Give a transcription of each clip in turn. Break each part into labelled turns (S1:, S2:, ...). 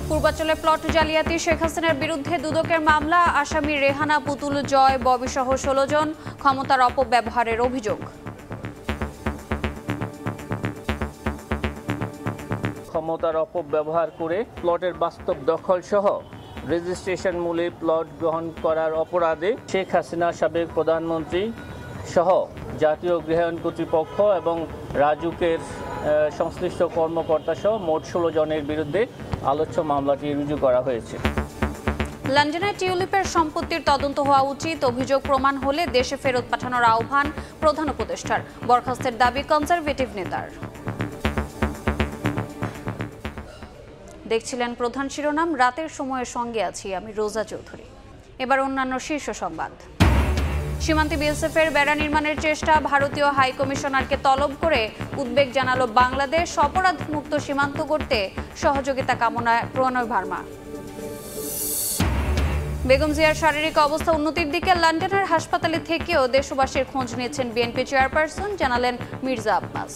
S1: পূর্বাঞ্চলে প্লট জালিয়াতি, শেখ হাসিনার বিরুদ্ধে দুদকের মামলা, আসামি রেহানা, পুতুল, জয়, ববি সহ 16 জন, ক্ষমতার অপব্যবহারের অভিযোগ।
S2: ক্ষমতার অপব্যবহার করে প্লটের বাস্তব দখল সহ রেজিস্ট্রেশন মূলে প্লট গ্রহণ করার অপরাধে শেখ হাসিনা সাবেক প্রধানমন্ত্রী সহ জাতীয় গৃহায়ণ কর্তৃপক্ষ এবং রাজুকের সংশ্লিষ্ট কর্মকর্তা সহ মোট 16 জনের বিরুদ্ধে আলোচ্য মামলাটি রুজু করা হয়েছে।
S1: লন্ডনে টিউলিপের সম্পত্তির তদন্ত হওয়া উচিত, অভিযোগ প্রমাণ হলে দেশে ফেরত পাঠানোর আহ্বান প্রধান উপদেষ্টার, বরখাস্তের দাবি কনজারভেটিভ নেতার। দেখছিলেন প্রধান শিরোনাম, রাতের সময়ের সঙ্গে আছি আমি রোজা চৌধুরী। এবার অন্যান্য শীর্ষ সংবাদ। সীমান্তে বিএসএফের বেড়া নির্মাণের চেষ্টা, ভারতীয় হাই কমিশনারকে তলব করে উদ্বেগ জানালো বাংলাদেশ, অপরাধ মুক্ত সীমান্ত গড়তে সহযোগিতা কামনায় প্রণয় ভার্মা। বেগম জিয়ার শারীরিক অবস্থা উন্নতির দিকে, লন্ডনের হাসপাতালে থেকেও দেশবাসীর খোঁজ নিয়েছেন বিএনপি চেয়ারপারসন, জানালেন মির্জা আব্বাস।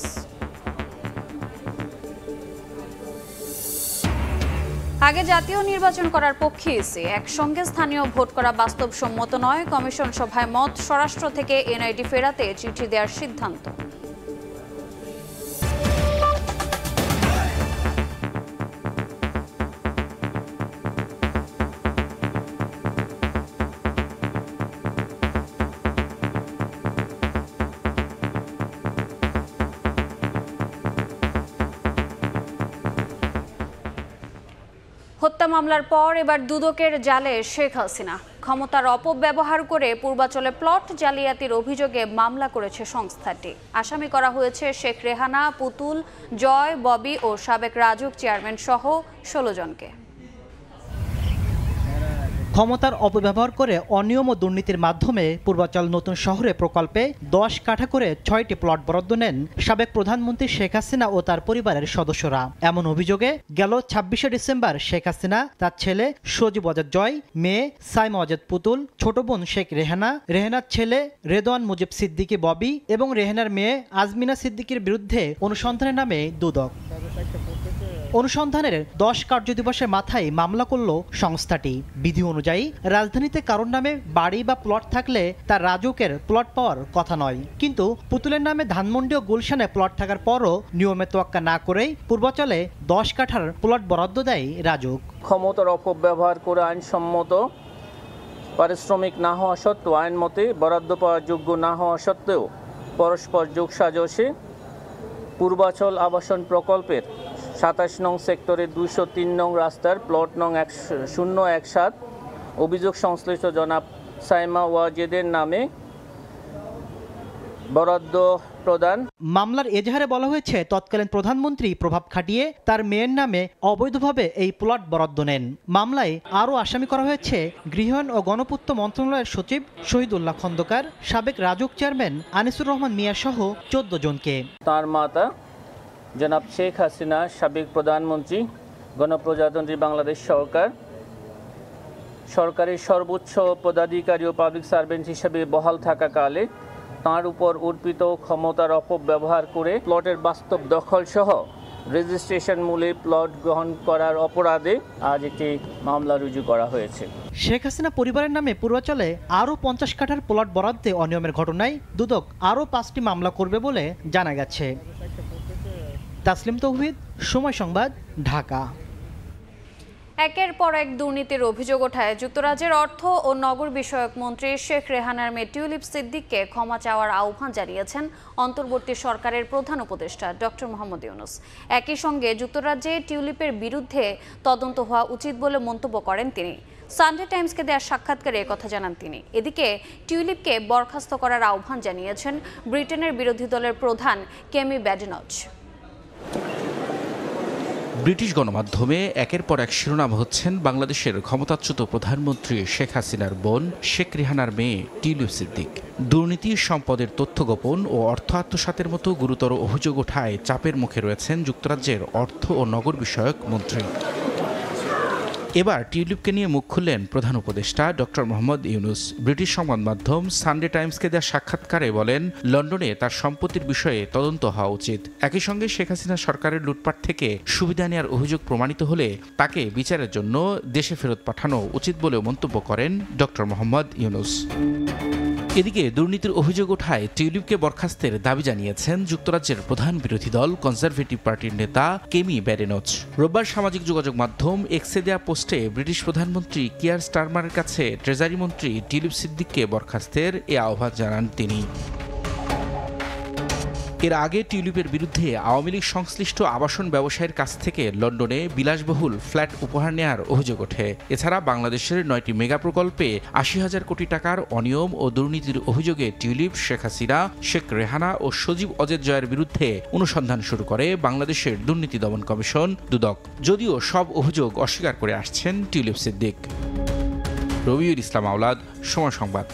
S1: আগে জাতীয় নির্বাচন করার পক্ষে ইসি, একসঙ্গে স্থানীয় ভোট করা বাস্তবসম্মত নয়, কমিশন সভায় মত, স্বরাষ্ট্র থেকে এনআইডি ফেরাতে চিঠি দেওয়ার সিদ্ধান্ত। হত্যা মামলার পর এবার দুদকের জালে শেখ হাসিনা, ক্ষমতার অপব্যবহার করে পূর্বাঞ্চলে প্লট জালিয়াতির অভিযোগে মামলা করেছে সংস্থাটি। আসামি করা হয়েছে শেখ রেহানা, পুতুল, জয়, ববি ও সাবেক রাজুক চেয়ারম্যান সহ 16 জনকে।
S3: ক্ষমতার অপব্যবহার করে অনিয়ম ও দুর্নীতির মাধ্যমে পূর্বাঞ্চল নতুন শহরে প্রকল্পে 10 কাঠা করে 6টি প্লট বরাদ্দ নেন সাবেক প্রধানমন্ত্রী শেখ হাসিনা ও তার পরিবারের সদস্যরা। এমন অভিযোগে গেল 26শে ডিসেম্বর শেখ হাসিনা, তার ছেলে সজীব ওয়াজেদ জয়, মেয়ে সাইমা ওয়াজেদ পুতুল, ছোট বোন শেখ রেহানা, রেহানার ছেলে রেদওয়ান মুজিব সিদ্দিকী ববি এবং রেহানার মেয়ে আজমিনা সিদ্দিকীর বিরুদ্ধে অনুসন্ধানের নামে দুদক। অনুসন্ধানের 10 কার্যদিবসের মাথায় মামলা করল সংস্থাটি। বিধি অনুযায়ী রাজধানীতে কারোর নামে বাড়ি বা প্লট থাকলে তার রাজুকের প্লট পাওয়ার কথা নয়, কিন্তু পুতুলের নামে ধানমন্ডি ও গুলশানে প্লট থাকার পরও নিয়মে তোয়াক্কা না করেই পূর্বাঞ্চলে 10 কাঠার প্লট বরাদ্দ দেয় রাজুক।
S2: ক্ষমতার অপব্যবহার করে আইনসম্মত পারিশ্রমিক না হওয়া সত্ত্বেও, আইন মতে বরাদ্দ পাওয়ার যোগ্য না হওয়া সত্ত্বেও পরস্পর যোগসাজশে পূর্বাঞ্চল আবাসন প্রকল্পের 27 নং সেক্টরের 203 নং রাস্তার প্লট নং 1017 অভিযোগ সংশ্লিষ্ট জনাব সাইমা ওয়াজেদের নামে বরাদ্দ প্রদান।
S3: মামলার এজাহারে বলা হয়েছে তৎকালীন প্রধানমন্ত্রী প্রভাব খাটিয়ে তার মেয়ের নামে অবৈধভাবে এই প্লট বরাদ্দ নেন। মামলায় আরও আসামি করা হয়েছে গৃহায়ণ ও গণপূর্ত মন্ত্রণালয়ের সচিব শহীদুল্লাহ খন্দকার, সাবেক রাজুক চেয়ারম্যান আনিসুর রহমান মিয়া সহ 14 জনকে।
S2: তার মাতা জনাব শেখ হাসিনা, সাবেক প্রধানমন্ত্রী, গণপ্রজাতন্ত্রী বাংলাদেশ সরকার, সরকারের সর্বোচ্চ পদাধিকারী ও পাবলিক সার্ভেন্ট হিসেবে বহাল থাকাকালে তার উপর অর্পিত ক্ষমতার অপব্যবহার করে প্লটের বাস্তব দখল সহ রেজিস্ট্রেশন মূলে প্লট গ্রহণ করার অপরাধে আজ একটি মামলা রুজু করা হয়েছে।
S3: শেখ হাসিনা পরিবারের নামে পূর্বাঞ্চলে আরও 50 কাঠার প্লট বরাদ্দে অনিয়মের ঘটনায় দুদক আরও 5টি মামলা করবে বলে জানা গেছে। তাসলিম তৌহিদ, সময় সংবাদ, ঢাকা।
S1: একের পর এক দুর্নীতির অভিযোগ ওঠায় যুক্তরাজ্যের অর্থ ও নগর বিষয়ক মন্ত্রী শেখ রেহানার মেয়ে টিউলিপ সিদ্দিককে ক্ষমা চাওয়ার আহ্বান জানিয়েছেন অন্তর্বর্তী সরকারের প্রধান উপদেষ্টা ডক্টর মোহাম্মদ ইউনূস। একই সঙ্গে যুক্তরাজ্যে টিউলিপের বিরুদ্ধে তদন্ত হওয়া উচিত বলে মন্তব্য করেন তিনি। সানডে টাইমসকে দেওয়া সাক্ষাৎকারে একথা জানান তিনি। এদিকে টিউলিপকে বরখাস্ত করার আহ্বান জানিয়েছেন ব্রিটেনের বিরোধী দলের প্রধান কেমি ব্যাডেনচ।
S4: ব্রিটিশ গণমাধ্যমে একের পর এক শিরোনাম হচ্ছেন বাংলাদেশের ক্ষমতাচ্যুত প্রধানমন্ত্রী শেখ হাসিনার বোন শেখ রেহানার মেয়ে টিউলিপ সিদ্দিক। দুর্নীতি, সম্পদের তথ্য গোপন ও অর্থ আত্মসাতের মতো গুরুতর অভিযোগ ওঠায় চাপের মুখে রয়েছেন যুক্তরাজ্যের অর্থ ও নগর বিষয়ক মন্ত্রী। এবার টিউলিপকে নিয়ে মুখ খুললেন প্রধান উপদেষ্টা ডক্টর মোহাম্মদ ইউনূস। ব্রিটিশ সংবাদ মাধ্যম সানডে টাইমসকে দেওয়া সাক্ষাৎকারে বলেন, লন্ডনে তার সম্পত্তির বিষয়ে তদন্ত হওয়া উচিত। একই সঙ্গে শেখ হাসিনা সরকারের লুটপাট থেকে সুবিধা নেওয়ার অভিযোগ প্রমাণিত হলে তাকে বিচারের জন্য দেশে ফেরত পাঠানো উচিত বলেও মন্তব্য করেন ডক্টর মোহাম্মদ ইউনূস। এদিকে দুর্নীতির অভিযোগ ওঠায় টিউলিপকে বরখাস্তের দাবি জানিয়েছেন যুক্তরাজ্যের প্রধান বিরোধী দল কনজারভেটিভ পার্টির নেতা কেমি ব্যারেনচ। রোববার সামাজিক যোগাযোগ মাধ্যম এক্সে দেয়া পোস্টে ব্রিটিশ প্রধানমন্ত্রী কিয়ার স্টারমারের কাছে ট্রেজারি মন্ত্রী টিউলিপ সিদ্দিককে বরখাস্তের এ আহ্বান জানান তিনি। এর আগে টিউলিপের বিরুদ্ধে আওয়ামী লীগ সংশ্লিষ্ট আবাসন ব্যবসায়ীর কাছ থেকে লন্ডনে বিলাসবহুল ফ্ল্যাট উপহার নেওয়ার অভিযোগ ওঠে। এছাড়া বাংলাদেশের 9টি মেগা প্রকল্পে ৮০,০০০ কোটি টাকার অনিয়ম ও দুর্নীতির অভিযোগে টিউলিপ, শেখ হাসিনা, শেখ রেহানা ও সজীব অজেদ জয়ের বিরুদ্ধে অনুসন্ধান শুরু করে বাংলাদেশের দুর্নীতি দমন কমিশন দুদক। যদিও সব অভিযোগ অস্বীকার করে আসছেন টিউলিপ সিদ্দিক। রবিউল ইসলাম আওলাদ, সময় সংবাদ।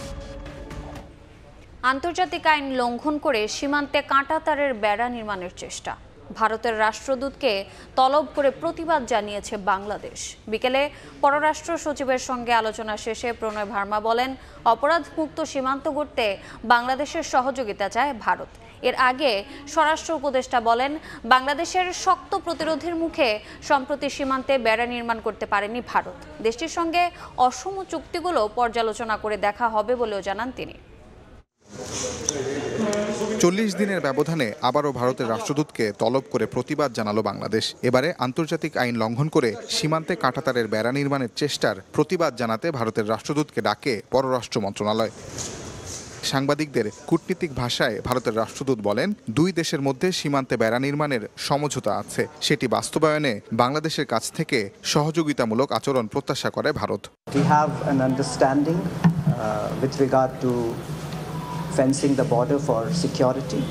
S1: আন্তর্জাতিক আইন লঙ্ঘন করে সীমান্তে কাঁটাতারের বেড়া নির্মাণের চেষ্টা। ভারতের রাষ্ট্রদূতকে তলব করে প্রতিবাদ জানিয়েছে বাংলাদেশ। বিকেলে পররাষ্ট্র সচিবের সঙ্গে আলোচনা শেষে প্রণয় ভার্মা বলেন, অপরাধমুক্ত সীমান্ত গড়তে বাংলাদেশের সহযোগিতা চায় ভারত। এর আগে স্বরাষ্ট্র উপদেষ্টা বলেন, বাংলাদেশের শক্ত প্রতিরোধের মুখে সম্প্রতি সীমান্তে বেড়া নির্মাণ করতে পারেনি ভারত। দেশটির সঙ্গে অসম চুক্তিগুলো পর্যালোচনা করে দেখা হবে বলেও জানান তিনি।
S5: ৪০ দিনের ব্যবধানে আবারও ভারতের রাষ্ট্রদূতকে তলব করে প্রতিবাদ জানালো বাংলাদেশ। এবারে আন্তর্জাতিক আইন লঙ্ঘন করে সীমান্তে কাঁটাতারের বেড়া নির্মাণের চেষ্টার প্রতিবাদ জানাতে ভারতের রাষ্ট্রদূতকে ডাকে পররাষ্ট্র মন্ত্রণালয়। সাংবাদিকদের কূটনীতিক ভাষায় ভারতের রাষ্ট্রদূত বলেন, দুই দেশের মধ্যে সীমান্তে বেড়া নির্মাণের সমঝোতা আছে, সেটি বাস্তবায়নে বাংলাদেশের কাছ থেকে সহযোগিতামূলক আচরণ প্রত্যাশা করে Bharat.
S6: We have an understanding with regard to fencing the border for security.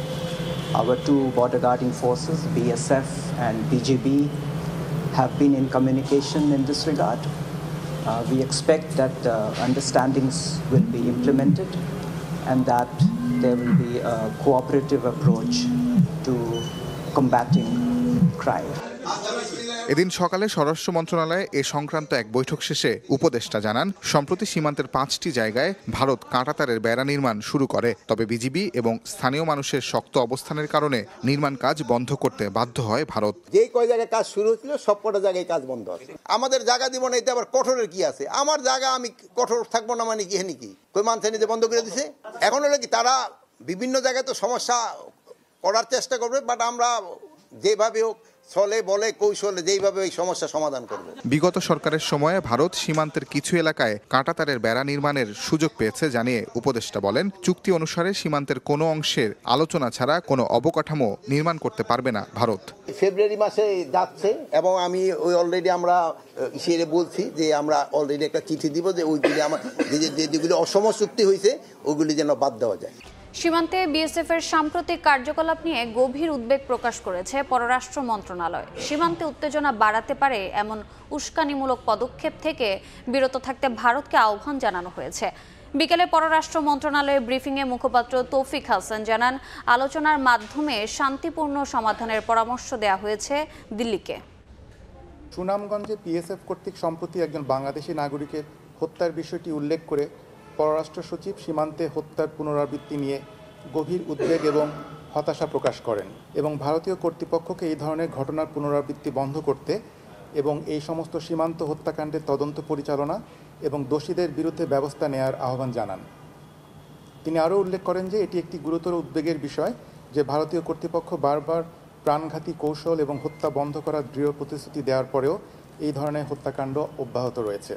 S6: Our two border guarding forces, BSF and BGB, have been in communication in this regard. We expect that understandings will be implemented and that there will be a cooperative approach to combating crime.
S5: এদিন সকালে স্বরাষ্ট্র মন্ত্রণালয়ে এ সংক্রান্ত এক বৈঠক শেষে উপদেষ্টা জানান, সম্প্রতি সীমান্তের 5টি জায়গায় ভারত কাঁটাতারের বেড়া নির্মাণ শুরু করে। তবে বিজিবি এবং স্থানীয় মানুষের শক্ত অবস্থানের কারণে নির্মাণ কাজ বন্ধ করতে বাধ্য হয় ভারত।
S7: যেই কয় জায়গায় কাজ শুরু হচ্ছিল সবকটা জায়গায় কাজ বন্ধ আছে। আমাদের জায়গা দিব না, এতে আবার কঠোরের কি আছে? আমার জায়গা আমি কঠোর থাকবো না মানে কি? হেনি কি কই মানছে নিতে বন্ধ করে দিছে? এখন হলো কি, তারা বিভিন্ন জায়গায় তো সমস্যা করার চেষ্টা করবে, বাট আমরা যেভাবে হোক ছলে বলে কৌশলে যেইভাবে এই সমস্যা সমাধান করবে।
S5: বিগত সরকারের সময়ে ভারত সীমান্তের কিছু এলাকায় কাঁটাতারের বেড়া নির্মাণের সুযোগ পেয়েছে জানিয়ে উপদেষ্টা বলেন, চুক্তি অনুসারে সীমান্তের কোনো অংশের আলোচনা ছাড়া কোনো অবকাঠামো নির্মাণ করতে পারবে না ভারত।
S7: ফেব্রুয়ারি মাসে যাচ্ছে এবং আমি ওই অলরেডি আমরা ইসে বলছি যে আমরা অলরেডি একটা চিঠি দিব যে ওইগুলি আমার যেগুলি অসম চুক্তি হয়েছে ওইগুলি যেন বাদ দেওয়া যায়।
S1: সীমান্তে বিএসএফ এর সাম্প্রতিক কার্যকলাপ নিয়ে গভীর উদ্বেগ প্রকাশ করেছে পররাষ্ট্র মন্ত্রণালয়। সীমান্তে উত্তেজনা বাড়াতে পারে এমন উস্কানিমূলক পদক্ষেপ থেকে বিরত থাকতে ভারতকে আহ্বান জানানো হয়েছে। বিকেলে পররাষ্ট্র মন্ত্রণালয়ের ব্রিফিংয়ে মুখপাত্র তৌফিক হাসান জানান, আলোচনার মাধ্যমে শান্তিপূর্ণ সমাধানের পরামর্শ দেওয়া হয়েছে দিল্লিকে।
S8: সুনামগঞ্জে বিএসএফ কর্তৃক সম্প্রতি একজন বাংলাদেশি নাগরিকের হত্যার বিষয়টি উল্লেখ করে পররাষ্ট্র সচিব সীমান্তে হত্যার পুনরাবৃত্তি নিয়ে গভীর উদ্বেগ এবং হতাশা প্রকাশ করেন এবং ভারতীয় কর্তৃপক্ষকে এই ধরনের ঘটনার পুনরাবৃত্তি বন্ধ করতে এবং এই সমস্ত সীমান্ত হত্যাকাণ্ডের তদন্ত পরিচালনা এবং দোষীদের বিরুদ্ধে ব্যবস্থা নেওয়ার আহ্বান জানান। তিনি আরও উল্লেখ করেন যে এটি একটি গুরুতর উদ্বেগের বিষয় যে ভারতীয় কর্তৃপক্ষ বারবার প্রাণঘাতী কৌশল এবং হত্যা বন্ধ করার দৃঢ় প্রতিশ্রুতি দেওয়ার পরেও এই ধরনের হত্যাকাণ্ড অব্যাহত রয়েছে।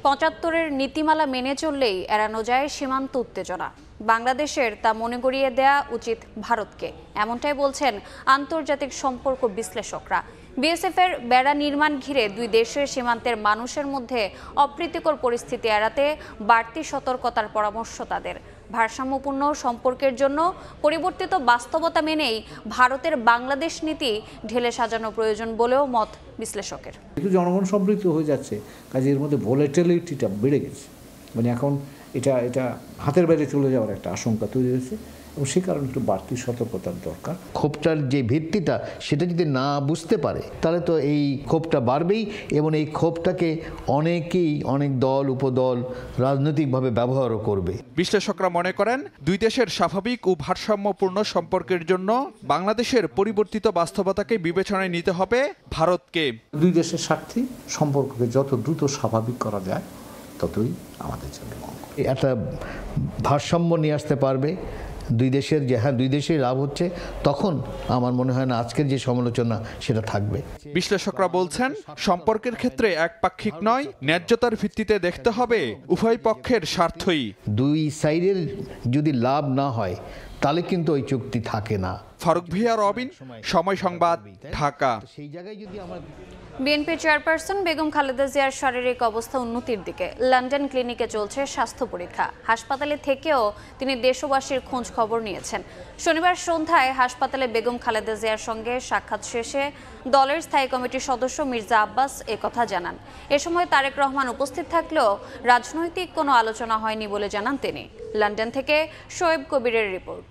S1: ৭৫-এর নীতিমালা মেনে চললেই এড়ানো যায় সীমান্ত উত্তেজনা। বাংলাদেশের তা মনে করিয়ে দেয়া উচিত ভারতকে, এমনটাই বলছেন আন্তর্জাতিক সম্পর্ক বিশ্লেষকরা। বিএসএফ এর বেড়া নির্মাণ ঘিরে দুই দেশের সীমান্তের মানুষের মধ্যে অপ্রীতিকর পরিস্থিতি এড়াতে বাড়তি সতর্কতার পরামর্শ তাদের। ভারসাম্যপূর্ণ সম্পর্কের জন্য পরিবর্তিত বাস্তবতা মেনেই ভারতের বাংলাদেশ নীতি ঢেলে সাজানো প্রয়োজন বলেও মত বিশ্লেষকের।
S9: একটু জনগণ সম্পৃক্ত হয়ে যাচ্ছে, কাজে এর মধ্যে ভোলেটিলিটিটা বেড়ে গেছে, মানে এখন এটা হাতের বাইরে চলে যাওয়ার একটা আশঙ্কা তৈরি হয়েছে ও সে কারণে একটু বাড়তি সতর্কতার দরকার।
S10: ক্ষোভটার যে ভিত্তিটা সেটা যদি না বুঝতে পারে তাহলে তো এই ক্ষোভটা বাড়বেই, এবং এই ক্ষোভটাকে অনেকেই অনেক দল উপদল রাজনৈতিকভাবে ব্যবহারও করবে।
S11: বিশ্লেষকরা মনে করেন দুই দেশের স্বাভাবিক ও ভারসাম্যপূর্ণ সম্পর্কের জন্য বাংলাদেশের পরিবর্তিত বাস্তবতাকে বিবেচনায় নিতে হবে ভারতকে।
S9: দুই দেশের স্বার্থে সম্পর্ককে যত দ্রুত স্বাভাবিক করা যায় ততই আমাদের জন্য মঙ্গল।
S10: একটা ভারসাম্য নিয়ে আসতে পারবে দুই দেশের, যে হ্যাঁ দুই দেশেই লাভ হচ্ছে, তখন আমার মনে হয় না আজকের যে সমালোচনা সেটা থাকবে।
S11: বিশ্লেষকরা বলছেন সম্পর্কের ক্ষেত্রে একপাক্ষিক নয়, ন্যায্যতার ভিত্তিতে দেখতে হবে উভয় পক্ষের স্বার্থই।
S10: দুই সাইডের যদি লাভ না হয় তাহলে কিন্তু ওই চুক্তি থাকে না।
S11: ফারুক ভিয়া, রবিন, সময় সংবাদ, ঢাকা।
S10: সেই জায়গায় যদি আমরা
S1: বিএনপি চেয়ারপারসন বেগম খালেদা জিয়ার শারীরিক অবস্থা উন্নতির দিকে। লন্ডন ক্লিনিকে চলছে স্বাস্থ্য পরীক্ষা। হাসপাতালে থেকেও তিনি দেশবাসীর খোঁজ খবর নিয়েছেন। শনিবার সন্ধ্যায় হাসপাতালে বেগম খালেদা জিয়ার সঙ্গে সাক্ষাৎ শেষে দলের স্থায়ী কমিটির সদস্য মির্জা আব্বাস একথা জানান। এ সময় তারেক রহমান উপস্থিত থাকলেও রাজনৈতিক কোনো আলোচনা হয়নি বলে জানান তিনি। লন্ডন থেকে শোয়েব কবিরের রিপোর্ট।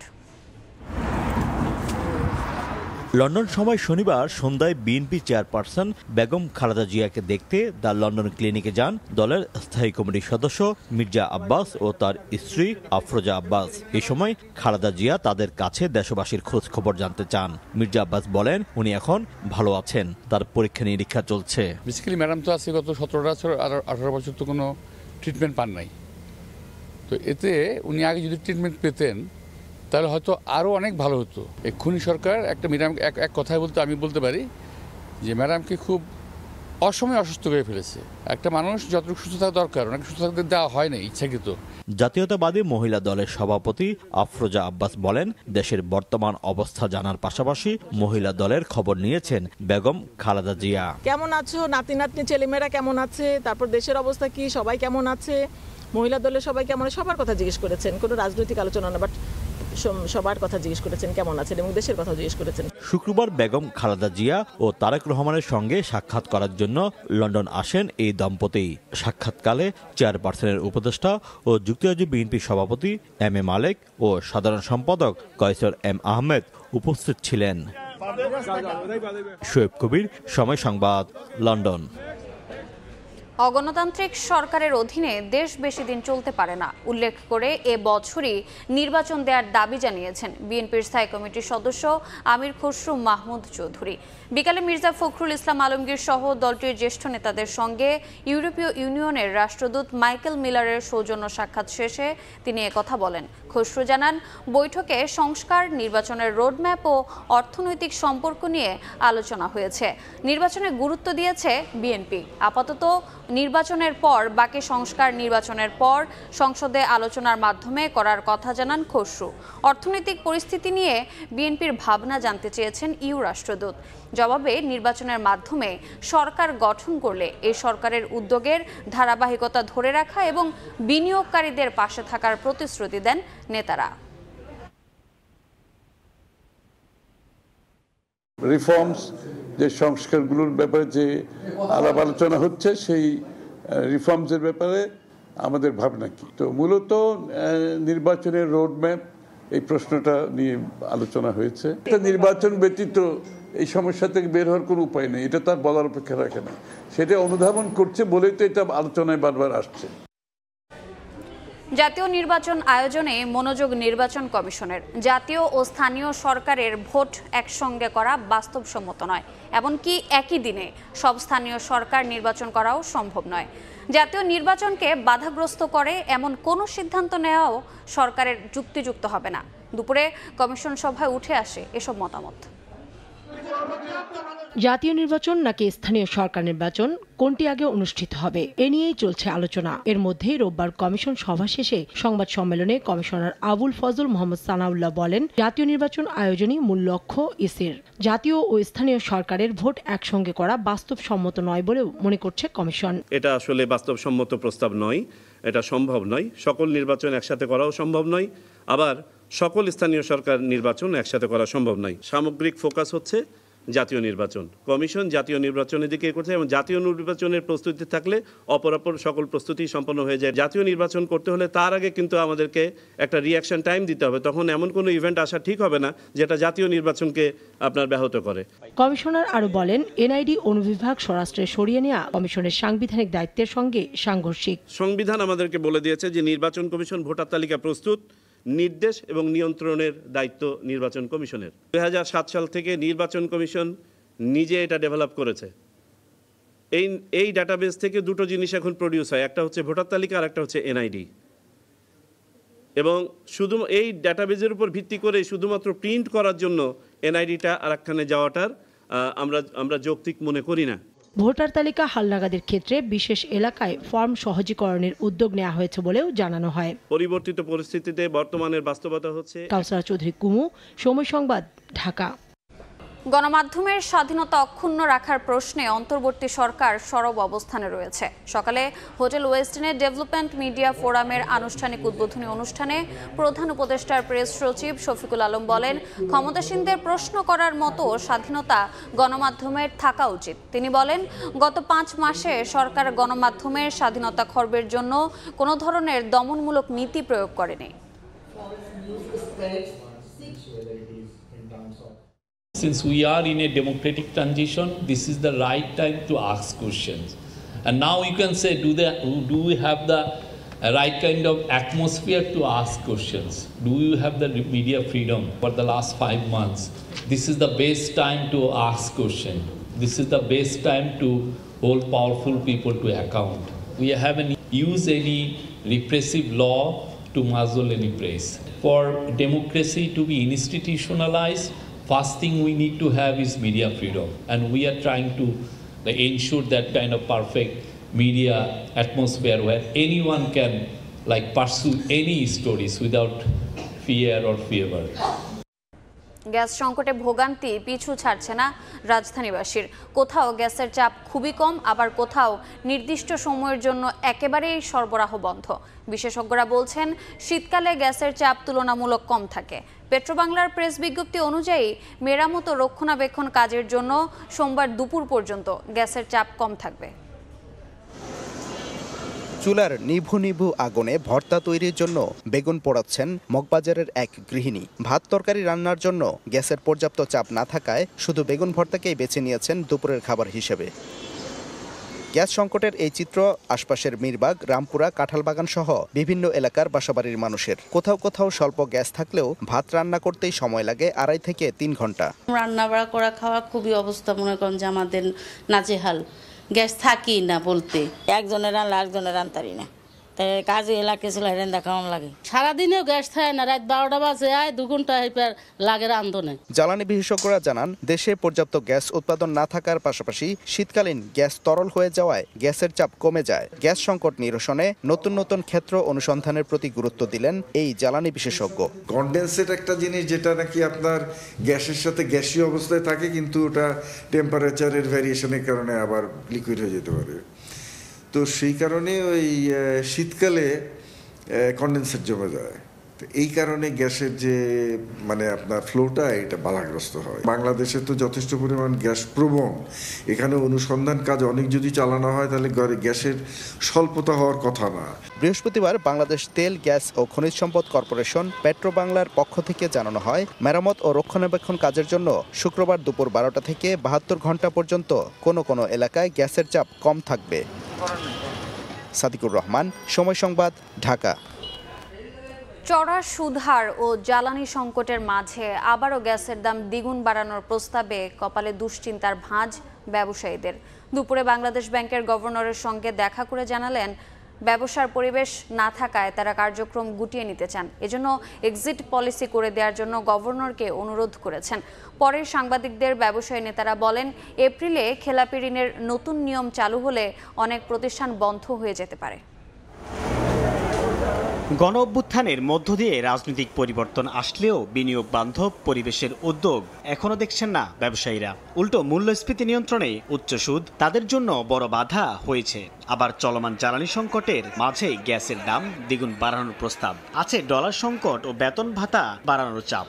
S12: লন্ডন সময় শনিবার সন্ধ্যায় বিএনপি চেয়ারপারসন বেগম খালেদা জিয়াকে দেখতে দ্য লন্ডন ক্লিনিকে যান দলের স্থায়ী কমিটির সদস্য মির্জা আব্বাস ও তার স্ত্রী আফরোজা আব্বাস। এ সময় খালেদা জিয়া তাদের কাছে দেশবাসীর খোঁজ খবর জানতে চান। মির্জা আব্বাস বলেন উনি এখন ভালো আছেন, তার পরীক্ষা নিরীক্ষা চলছে।
S13: বেসিক্যালি ম্যাডাম তো আছে গত 17 বছর আর 18 বছর তো কোনো ট্রিটমেন্ট পান নাই, তো এতে উনি আগে যদি ট্রিটমেন্ট পেতেন তাহলে হয়তো আরও অনেক ভালো হতো। এক্ষুনি সরকার একটা ম্যাডাম এক কথায় বলতে আমি বলতে পারি যে ম্যাডামকে খুব অসময়ে অসুস্থ করে ফেলেছে। একটা মানুষ যতটুকু সুস্থ থাকা দরকার ওনাকে সুস্থ থাকতে দেওয়া হয় না ইচ্ছাকৃত।
S12: জাতীয়তাবাদী মহিলা দলের সভাপতি আফরোজা আব্বাস বলেন দেশের বর্তমান অবস্থা জানার পাশাপাশি মহিলা দলের খবর নিয়েছেন বেগম খালেদা জিয়া।
S14: কেমন আছো, নাতি নাতনি ছেলেমেয়েরা কেমন আছে, তারপর দেশের অবস্থা কি, সবাই কেমন আছে, মহিলা দলের সবাই কেমন, সবার কথা জিজ্ঞেস করেছেন। কোনো রাজনৈতিক আলোচনা না, বাট সবার কথা জিজ্ঞেস করেছেন কেমন আছেন এবং দেশের কথা জিজ্ঞেস করেছেন।
S12: শুক্রবার বেগম খালেদা জিয়া ও তারেক রহমানের সঙ্গে সাক্ষাৎ করার জন্য লন্ডন আসেন এই দম্পতি। সাক্ষাৎকালে চেয়ারপারসনের উপদেষ্টা ও যুক্তরাজ্য বিএনপি সভাপতি এম এ মালেক ও সাধারণ সম্পাদক কয়সর এম আহমেদ উপস্থিত ছিলেন। শোয়েব কবির, সময় সংবাদ, লন্ডন।
S1: অগণতান্ত্রিক সরকারের অধীনে দেশ বেশি দিন চলতে পারে না উল্লেখ করে এ বছরই নির্বাচন দেওয়ার দাবি জানিয়েছেন বিএনপির স্থায়ী কমিটির সদস্য আমির খসরু মাহমুদ চৌধুরী। বিকালে মির্জা ফখরুল ইসলাম আলমগীর সহ দলটির জ্যেষ্ঠ নেতাদের সঙ্গে ইউরোপীয় ইউনিয়নের রাষ্ট্রদূত মাইকেল মিলারের সৌজন্য সাক্ষাৎ শেষে তিনি একথা বলেন। খসরু জানান বৈঠকে সংস্কার, নির্বাচনের রোডম্যাপ ও অর্থনৈতিক সম্পর্ক নিয়ে আলোচনা হয়েছে। নির্বাচনে গুরুত্ব দিয়েছে বিএনপি। আপাতত নির্বাচনের পর বাকি সংস্কার নির্বাচনের পর সংসদে আলোচনার মাধ্যমে করার কথা জানান খসরু। অর্থনৈতিক পরিস্থিতি নিয়ে বিএনপির ভাবনা জানতে চেয়েছেন ইউ রাষ্ট্রদূত। জবাবে নির্বাচনের মাধ্যমে সরকার গঠন করলে এই সরকারের উদ্যোগের ধারাবাহিকতা ধরে রাখা এবং বিনিয়োগকারীদের পাশে থাকার প্রতিশ্রুতি দেন নেতারা।
S15: রিফর্মস, যে সংস্কারগুলোর ব্যাপারে যে আলাপ আলোচনা হচ্ছে, সেই রিফর্মসের ব্যাপারে আমাদের ভাবনা কি। তো মূলত নির্বাচনের রোডম্যাপ এই প্রশ্নটা নিয়ে আলোচনা হয়েছে। এটা নির্বাচন ব্যতীত এই সমস্যা থেকে বের হওয়ার কোনো উপায় নেই, এটা তার বলার অপেক্ষা রাখে না। সেটা অনুধাবন করছে বলেই তো এটা আলোচনায় বারবার আসছে।
S1: জাতীয় নির্বাচন আয়োজনে মনোযোগ নির্বাচন কমিশনের। জাতীয় ও স্থানীয় সরকারের ভোট একসঙ্গে করা বাস্তবসম্মত নয়, এমনকি একই দিনে সব স্থানীয় সরকার নির্বাচন করাও সম্ভব নয়। জাতীয় নির্বাচনকে বাধাগ্রস্ত করে এমন কোনো সিদ্ধান্ত নেওয়াও সরকারের যুক্তিযুক্ত হবে না। দুপুরে কমিশন সভায় উঠে আসে এসব মতামত।
S16: জাতীয় নির্বাচন নাকি স্থানীয় সরকার নির্বাচন, কোনটি আগে অনুষ্ঠিত হবে এ নিয়েই চলছে আলোচনা। এর মধ্যেই রোববার কমিশন সভা শেষে সংবাদ সম্মেলনে কমিশনার আবুল ফজল মোহাম্মদ সানাউল্লাহ বলেন, জাতীয় নির্বাচন আয়োজনই মূল লক্ষ্য ইসির। জাতীয় ও স্থানীয় সরকারের ভোট একসঙ্গে করা বাস্তবসম্মত নয় বলেও মনে করছে কমিশন।
S17: এটা আসলে বাস্তবসম্মত প্রস্তাব নয়, এটা সম্ভব নয়। সকল নির্বাচন একসাথে করাও সম্ভব নয়, আবার সকল স্থানীয় সরকার নির্বাচন একসাথে করা সম্ভব নয়। সামগ্রিক ফোকাস হচ্ছে জাতীয় নির্বাচন। কমিশন জাতীয় নির্বাচনের দিকে করছে এবং জাতীয় নির্বাচনের প্রস্তুতি থাকলে অপরাপর সকল প্রস্তুতি সম্পন্ন হয়ে যায়। জাতীয় নির্বাচন করতে হলে তার আগে কিন্তু আমাদেরকে একটা রিঅ্যাকশন টাইম দিতে হবে। তখন এমন কোনো ইভেন্ট আসা ঠিক হবে না যেটা জাতীয় নির্বাচনকে আপনার ব্যাহত করে।
S16: কমিশনার আরও বলেন, এনআইডি অনুবিভাগ স্বরাষ্ট্রে সরিয়ে নেওয়া কমিশনের সাংবিধানিক দায়িত্বের সঙ্গে সাংঘর্ষিক।
S17: সংবিধান আমাদেরকে বলে দিয়েছে যে নির্বাচন কমিশন ভোটার তালিকা প্রস্তুত, নির্দেশ এবং নিয়ন্ত্রণের দায়িত্ব নির্বাচন কমিশনের। 2007 সাল থেকে নির্বাচন কমিশন নিজে এটা ডেভেলপ করেছে। এই ডাটাবেস থেকে দুটো জিনিস এখন প্রডিউস হয়, একটা হচ্ছে ভোটার তালিকা আর একটা হচ্ছে এনআইডি। এবং শুধু এই ডাটাবেজের উপর ভিত্তি করে শুধুমাত্র প্রিন্ট করার জন্য এনআইডিটা আরেকখানে যাওয়াটার আমরা যৌক্তিক মনে করি না।
S16: ভোটার তালিকা হালনাগাদের ক্ষেত্রে বিশেষ এলাকায় ফর্ম সহজীকরণের উদ্যোগ নেওয়া হয়েছে বলেও জানানো হয়।
S17: পরিবর্তিত পরিস্থিতিতে বর্তমানের বাস্তবতা হচ্ছে।
S16: কাউসার চৌধুরী কুমু, সময় সংবাদ, ঢাকা।
S1: গণমাধ্যমের স্বাধীনতা অক্ষুণ্ণ রাখার প্রশ্নে অন্তর্বর্তী সরকার সরব অবস্থানে রয়েছে। সকালে হোটেল ওয়েস্টিনে ডেভেলপমেন্ট মিডিয়া ফোরামের আনুষ্ঠানিক উদ্বোধনী অনুষ্ঠানে প্রধান উপদেষ্টার প্রেস সচিব শফিকুল আলম বলেন, ক্ষমতাসীনদের প্রশ্ন করার মতো স্বাধীনতা গণমাধ্যমের থাকা উচিত। তিনি বলেন, গত 5 মাসে সরকার গণমাধ্যমের স্বাধীনতা খর্বের জন্য কোনো ধরনের দমনমূলক নীতি প্রয়োগ করেনি।
S18: Since we are in a democratic transition, this is the right time to ask questions. And now you can say, do we have the right kind of atmosphere to ask questions? Do you have the media freedom for the last 5 months? This is the best time to ask questions. This is the best time to hold powerful people to account. We haven't used any repressive law to muzzle any press. For democracy to be institutionalized, first thing we need to have is media freedom, and we are trying to ensure that kind of perfect media atmosphere where anyone can pursue any stories without fear or favor.
S1: Gas সংকটে ভোগান্তি পিছু ছাড়ছে না রাজধানীবাসীর। কোথাও গ্যাসের চাপ খুবই কম, আবার কোথাও নির্দিষ্ট সময়ের জন্য একেবারেই সরবরাহ বন্ধ। বিশেষজ্ঞরা বলছেন, শীতকালে গ্যাসের চাপ তুলনামূলক কম থাকে। পেট্রোবাংলার প্রেস বিজ্ঞপ্তি অনুযায়ী মেরামত ও রক্ষণাবেক্ষণ কাজের জন্য সোমবার দুপুর পর্যন্ত গ্যাসের চাপ কম থাকবে।
S19: চুলার নিভু নিভু আগুনে ভর্তা তৈরির জন্য বেগুন পোড়াচ্ছেন মগবাজারের এক গৃহিণী। ভাত তরকারি রান্নার জন্য গ্যাসের পর্যাপ্ত চাপ না থাকায় শুধু বেগুন ভর্তাকেই বেছে নিয়েছেন দুপুরের খাবার হিসেবে। গ্যাস সংকটের এই চিত্র আশপাশের মিরবাগ, রামপুরা, কাঁঠালবাগান সহ বিভিন্ন এলাকার বাসাবাড়ির মানুষের। কোথাও কোথাও স্বল্প গ্যাস থাকলেও ভাত রান্না করতেই সময় লাগে 2.5 থেকে 3 ঘন্টা।
S20: রান্না বাড়া করা খাওয়া খুবই অবস্থা, মনে করেন যে আমাদের নাজেহাল। গ্যাস থাকি না বলতে, একজনের রান্না একজনের রান্তারি না, তাই কাজে এলাকা ছিল হেরেন দেখানো লাগে। সারাদিনেও গ্যাস থাকে না, রাত 12টা বাজে 2 ঘন্টা লাগে রান্ধনে।
S19: জ্বালানি বিশেষজ্ঞরা জানান, দেশে পর্যাপ্ত গ্যাস উৎপাদন না থাকার পাশাপাশি শীতকালীন গ্যাস তরল হয়ে যাওয়ায় গ্যাসের চাপ কমে যায়। গ্যাস সংকট নিরসনে নতুন নতুন ক্ষেত্র অনুসন্ধানের প্রতি গুরুত্ব দিলেন এই জ্বালানি বিশেষজ্ঞ।
S21: কনডেন্সেট একটা জিনিস যেটা নাকি আপনার গ্যাসের সাথে গ্যাসীয় অবস্থায় থাকে, কিন্তু ওটা টেম্পারেচারের ভ্যারিয়েশনের কারণে আবার লিকুইড হয়ে যেতে পারে। তো সেই কারণে ওই শীতকালে কনডেন্সেট জমে যায়। তো এই কারণে গ্যাসের যে আপনার ফ্লোটা এটা বাধাগ্রস্ত হয়। বাংলাদেশে তো যথেষ্ট পরিমাণ গ্যাস প্রবণ, এখানে অনুসন্ধান কাজ অনেক যদি চালানো হয় তাহলে গ্যাসের স্বল্পতা হওয়ার কথা না।
S19: বৃহস্পতিবার বাংলাদেশ তেল, গ্যাস ও খনিজ সম্পদ কর্পোরেশন পেট্রোবাংলার পক্ষ থেকে জানানো হয়, মেরামত ও রক্ষণাবেক্ষণ কাজের জন্য শুক্রবার দুপুর 12টা থেকে 72 ঘন্টা পর্যন্ত কোনো কোনো এলাকায় গ্যাসের চাপ কম থাকবে। সাদিকুর রহমান, সময় সংবাদ, ঢাকা।
S1: চড়া সুদহার ও জ্বালানি সংকটের মাঝে আবারও গ্যাসের দাম দ্বিগুণ বাড়ানোর প্রস্তাবে কপালে দুশ্চিন্তার ভাঁজ ব্যবসায়ীদের। দুপুরে বাংলাদেশ ব্যাংকের গভর্নরের সঙ্গে দেখা করে জানালেন, ব্যবসার পরিবেশ না থাকায় তারা কার্যক্রম গুটিয়ে নিতে চান। এজন্য এক্সিট পলিসি করে দেওয়ার জন্য গভর্নরকে অনুরোধ করেছেন। পরে সাংবাদিকদের ব্যবসায়ী নেতারা বলেন, এপ্রিলে খেলাপি ঋণের নতুন নিয়ম চালু হলে অনেক প্রতিষ্ঠান বন্ধ হয়ে যেতে পারে।
S22: গণ অভ্যুত্থানের মধ্য দিয়ে রাজনৈতিক পরিবর্তন আসলেও বিনিয়োগ বান্ধব পরিবেশের উদ্যোগ এখনো দেখছেন না ব্যবসায়ীরা। উল্টো মূল্যস্ফীতি নিয়ন্ত্রণে উচ্চ সুদ তাদের জন্য বড় বাধা হয়েছে। আবার চলমান জ্বালানি সংকটের মাঝে গ্যাসের দাম দ্বিগুণ বাড়ানোর প্রস্তাব আছে। ডলার সংকট ও বেতন ভাতা বাড়ানোর চাপ।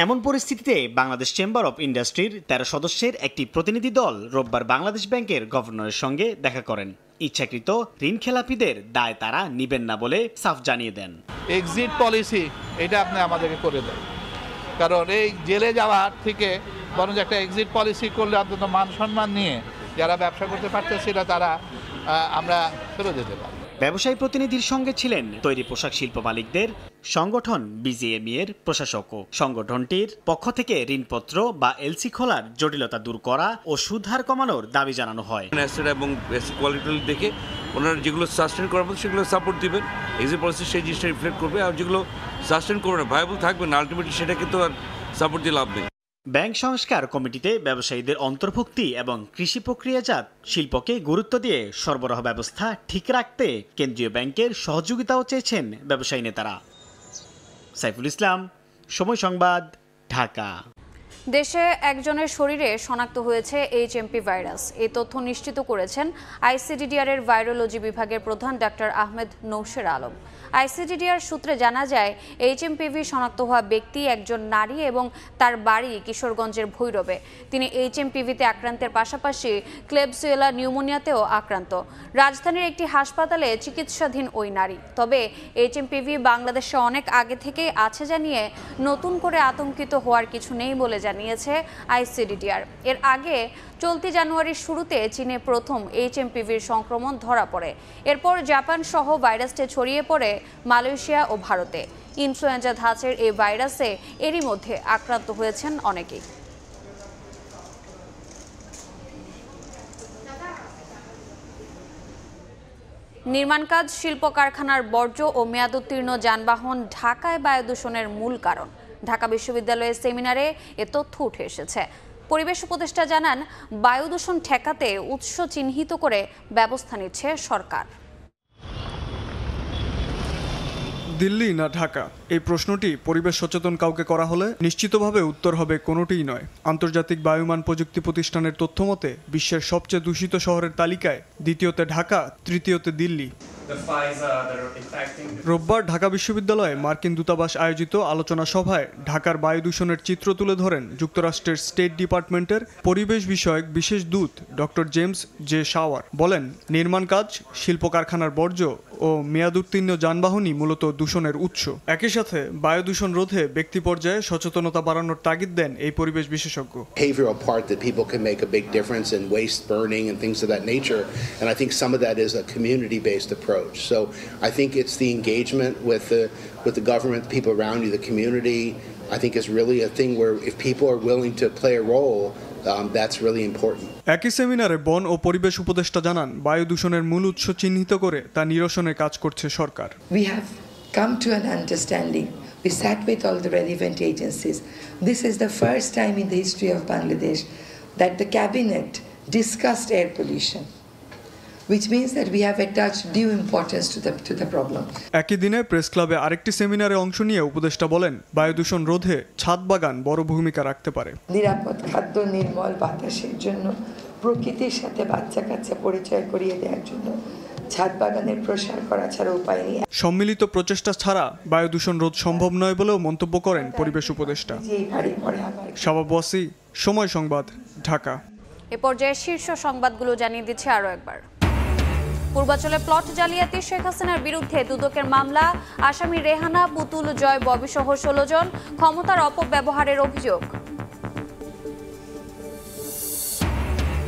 S22: এমন পরিস্থিতিতে বাংলাদেশ চেম্বার অব ইন্ডাস্ট্রির 13 সদস্যের একটি প্রতিনিধি দল রোববার বাংলাদেশ ব্যাংকের গভর্নরের সঙ্গে দেখা করেন। ইচ্ছাকৃত ঋণ খেলাপিদের দায় তারা নিবেন না বলে সাফ জানিয়ে দেন।
S2: এক্সিট পলিসি এটা আপনি আমাদেরকে করে দেন, কারণ এই জেলে যাওয়ার থেকে বরং একটা এক্সিট পলিসি করলে অন্তত মান সম্মান নিয়ে যারা ব্যবসা করতে পারতেছিল তারা আমরা ফেরত দিতে পারি।
S22: ব্যবসায়ী প্রতিনিধির সঙ্গে ছিলেন তৈরি পোশাক শিল্প মালিকদের সংগঠন বিজিএমই এর প্রশাসকও। সংগঠনটির পক্ষ থেকে ঋণপত্র বা এলসি খোলার জটিলতা দূর করা ও সুদ হার কমানোর দাবি জানানো হয়।
S3: এবং কোয়ালিটি দেখে ওনারা যেগুলো সাস্টেন করার মতো সেগুলো সাপোর্ট দিবেন, এক্সিট পলিসি সেই জিনিসটা রিফ্লেক্ট করবে, আর যেগুলো সাস্টেন করবে না, ভায়াবল থাকবে না, আলটিমেটলি সেটা কিন্তু আর সাপোর্ট দিয়ে লাভ নেই।
S22: ব্যাংক সংস্কার কমিটিতে ব্যবসায়ীদের অন্তর্ভুক্তি এবং কৃষি প্রক্রিয়াজাত শিল্পকে গুরুত্ব দিয়ে সরবরাহ ব্যবস্থা ঠিক রাখতে কেন্দ্রীয় ব্যাংকের সহযোগিতাও চেয়েছেন ব্যবসায়ী নেতারা। সাইফুল ইসলাম, সময় সংবাদ, ঢাকা।
S1: দেশে একজনের শরীরে শনাক্ত হয়েছে এইচএমপি ভাইরাস। এই তথ্য নিশ্চিত করেছেন আইসিডিডিআর এর ভাইরোলজি বিভাগের প্রধান ডাক্তার আহমেদ নৌশের আলম। আইসিডিডিআর সূত্রে জানা যায়, এইচএমপিভি শনাক্ত হওয়া ব্যক্তি একজন নারী এবং তার বাড়ি কিশোরগঞ্জের ভৈরবে। তিনি এইচএমপিভিতে আক্রান্তের পাশাপাশি ক্লেবসিওলা নিউমোনিয়াতেও আক্রান্ত। রাজধানীর একটি হাসপাতালে চিকিৎসাধীন ওই নারী। তবে এইচএমপিভি বাংলাদেশে অনেক আগে থেকেই আছে জানিয়ে নতুন করে আতঙ্কিত হওয়ার কিছু নেই বলে জানিয়েছে আইসিডিডিআর। এর আগে চলতি জানুয়ারির শুরুতে চীনে প্রথম এইচএমপিভির সংক্রমণ ধরা পড়ে। এরপর জাপান সহ ভাইরাসটি ছড়িয়ে পড়ে মালয়েশিয়া ও ভারতে। ইনফ্লুয়েঞ্জা ধাঁচের এই ভাইরাসে এরই মধ্যে আক্রান্ত হয়েছেন অনেকেই। নির্মাণ কাজ, শিল্প কারখানার বর্জ্য ও মেয়াদোত্তীর্ণ যানবাহন ঢাকায় বায়ু দূষণের মূল কারণ। ঢাকা বিশ্ববিদ্যালয়ের সেমিনারে এ তথ্য উঠে এসেছে। পরিবেশ উপদেষ্টা জানান, বায়ু দূষণ ঠেকাতে উৎস চিহ্নিত করে ব্যবস্থা নিচ্ছে সরকার।
S23: দিল্লি না ঢাকা, এই প্রশ্নটি পরিবেশ সচেতন কাউকে করা হলে নিশ্চিতভাবে উত্তর হবে কোনোটিই নয়। আন্তর্জাতিক বায়ুমান প্রযুক্তি প্রতিষ্ঠানের তথ্য মতে বিশ্বের সবচেয়ে দূষিত শহরের তালিকায় দ্বিতীয়তে ঢাকা, তৃতীয়তে দিল্লি। রোববার ঢাকা বিশ্ববিদ্যালয়ে মার্কিন দূতাবাস আয়োজিত আলোচনা সভায় ঢাকার বায়ু দূষণের চিত্র তুলে ধরেন যুক্তরাষ্ট্রের স্টেট ডিপার্টমেন্টের পরিবেশ বিষয়ক বিশেষ দূত ডক্টর জেমস জে শাওয়ার। বলেন, নির্মাণ কাজ, শিল্প কারখানার বর্জ্য ও মেয়াদোত্তীর্ণ যানবাহনই মূলত দূষণের উৎস। একই সাথে বায়ু দূষণ রোধে ব্যক্তি পর্যায়ে সচেতনতা বাড়ানোর তাগিদ দেন এই পরিবেশ বিশেষজ্ঞ।
S24: Behavioral part that people can make a big difference in waste burning and things of that nature, and I think some of that is a community-based approach. So I think it's the engagement with the government, the people around you, the community. I think is really a thing where if people are willing to play a role, that's really important.
S23: একই সেমিনারে বন ও পরিবেশ উপদেষ্টা জানান, বায়ু দূষণের মূল উৎস চিহ্নিত করে তা নিরসনের কাজ করছে সরকার।
S25: We have come to an understanding. We sat with all the relevant agencies. This is the first time in the history of Bangladesh that the cabinet discussed air pollution, which means that we have attached due importance to the problem.
S23: একই দিনে press ক্লাবে আরেকটি সেমিনারে অংশ নিয়ে উপদেষ্টা বলেন, বায়ু দূষণ রোধে ছাদ বাগান বড় ভূমিকা রাখতে পারে।
S25: নিরাপদ খাদ্য, নির্মল বাতাসের জন্য, প্রকৃতির সাথে বাচ্চা কাচ্চা পরিচয় করিয়ে দেওয়ার জন্য ছাদ বাগানের প্রসার করা ছাড়া উপায় নেই।
S23: সম্মিলিত প্রচেষ্টা ছাড়া বায়ু দূষণ রোধ সম্ভব নয় বলেও মন্তব্য করেন পরিবেশ উপদেষ্টা। শাবাব ওয়াসি, সময় সংবাদ, ঢাকা।
S1: এ পর্যায়ে শীর্ষ সংবাদগুলো জানিয়ে দিচ্ছে আরো একবার। পূর্বাঞ্চলে প্লট জালিয়াতি, শেখ হাসিনার বিরুদ্ধে দুদকের মামলা, আসামি রেহানা, পুতুল, জয়, ববি সহ 16 জন, ক্ষমতার অপব্যবহারের অভিযোগ।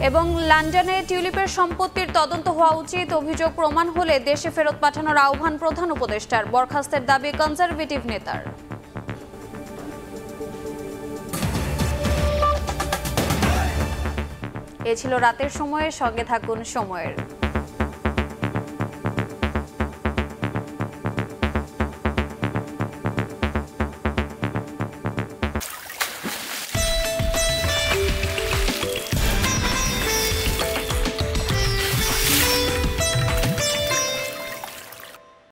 S1: এবং লন্ডনে টিউলিপের সম্পত্তির তদন্ত হওয়া উচিত, অভিযোগ প্রমাণ হলে দেশে ফেরত পাঠানোর আহ্বান প্রধান উপদেষ্টার, বরখাস্তের দাবি কনজারভেটিভ নেতার। এ ছিল রাতের সময়ের, সঙ্গে থাকুন সময়ের।